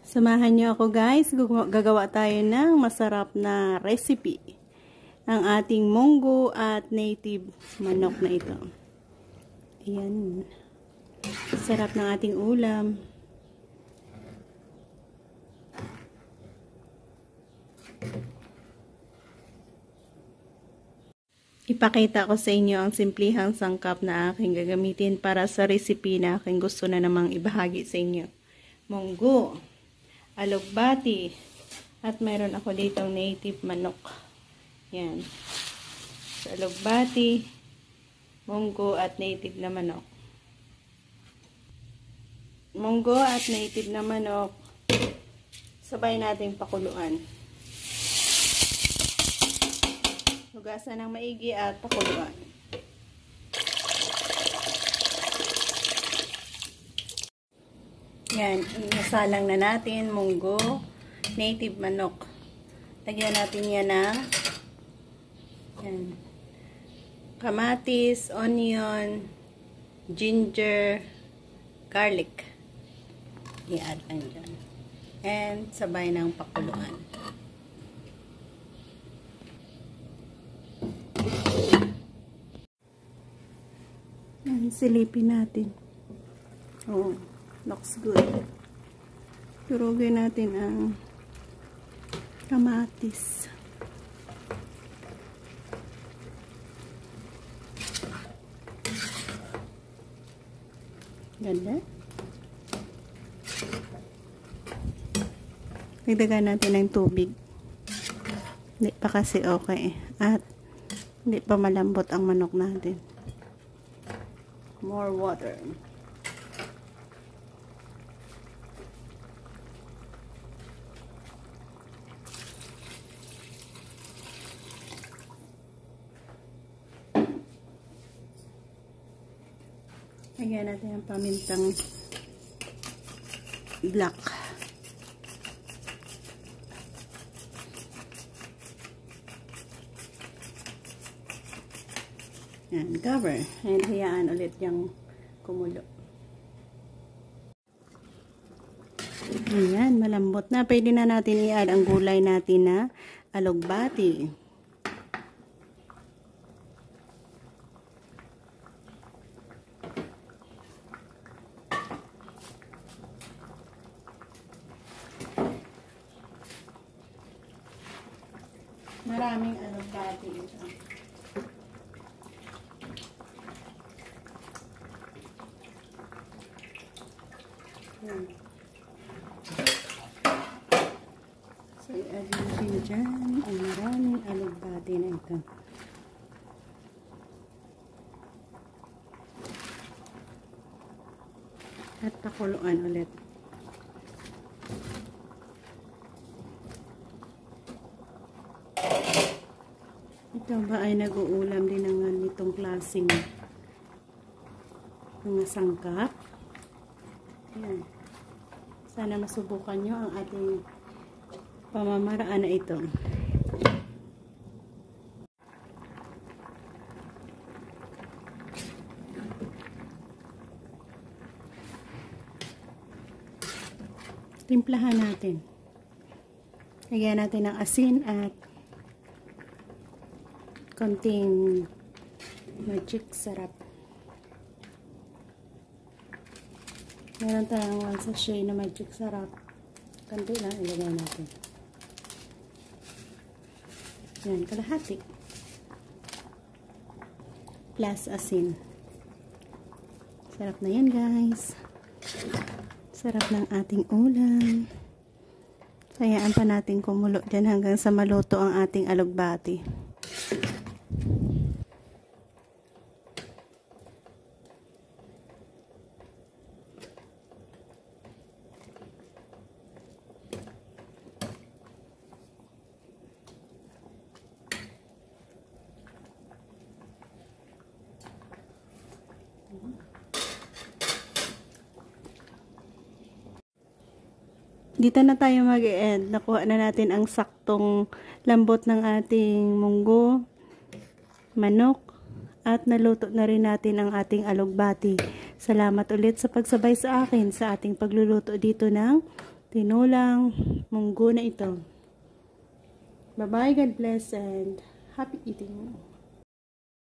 Samahan niyo ako guys, gagawa tayo ng masarap na recipe. Ang ating munggo at native manok na ito. Ayan. Sarap ng ating ulam. Ipakita ko sa inyo ang simplihang sangkap na aking gagamitin para sa recipe na aking gusto na namang ibahagi sa inyo. Munggo, alugbati, at mayroon ako ditong native manok. Yan. So, alugbati, munggo at native na manok. Munggo at native na manok, sabay nating pakuluan. Hugasan ng maigi at pakuluan. Yan, inasalang na natin munggo, native manok. Lagyan natin yan ng kamatis, onion, ginger, garlic. I-add lang dyan. And sabay ng pakuluan. Yan, silipin natin. Oh, looks good. Turugin natin ang kamatis. Ganda. Dagdagan natin ng tubig. Hindi pa kasi okay. At hindi pa malambot ang manok natin. More water. Lagyan natin ang pamintang black. Yan, cover. And hayaan ulit yung kumulo. Ayan, malambot na. Pwede na natin i-add ang gulay natin na alugbati. Maraming alugbati ito. So, i-add natin dyan ang maraming alugbati na ito. At pakuluan ulit. Ito ba ay nag-uulam din ng nitong klaseng mga sangkap? Ayan. Sana masubukan nyo ang ating pamamaraan na ito. Timplahan natin. Lagyan natin ng asin at konting magic sarap. Meron tayong 1 sachet na magic sarap. Kanti lang ilagay natin. Yan, kalahati. Plus asin. Sarap na yan guys. Sarap ng ating ulam. Hayaan pa natin kumulo dyan hanggang sa maluto ang ating alugbati. Dito na tayo mag-e-end. Nakuha na natin ang saktong lambot ng ating munggo, manok, at naluto na rin natin ang ating alugbati. Salamat ulit sa pagsabay sa akin sa ating pagluluto dito ng tinulang munggo na ito. Bye-bye, God bless, and happy eating.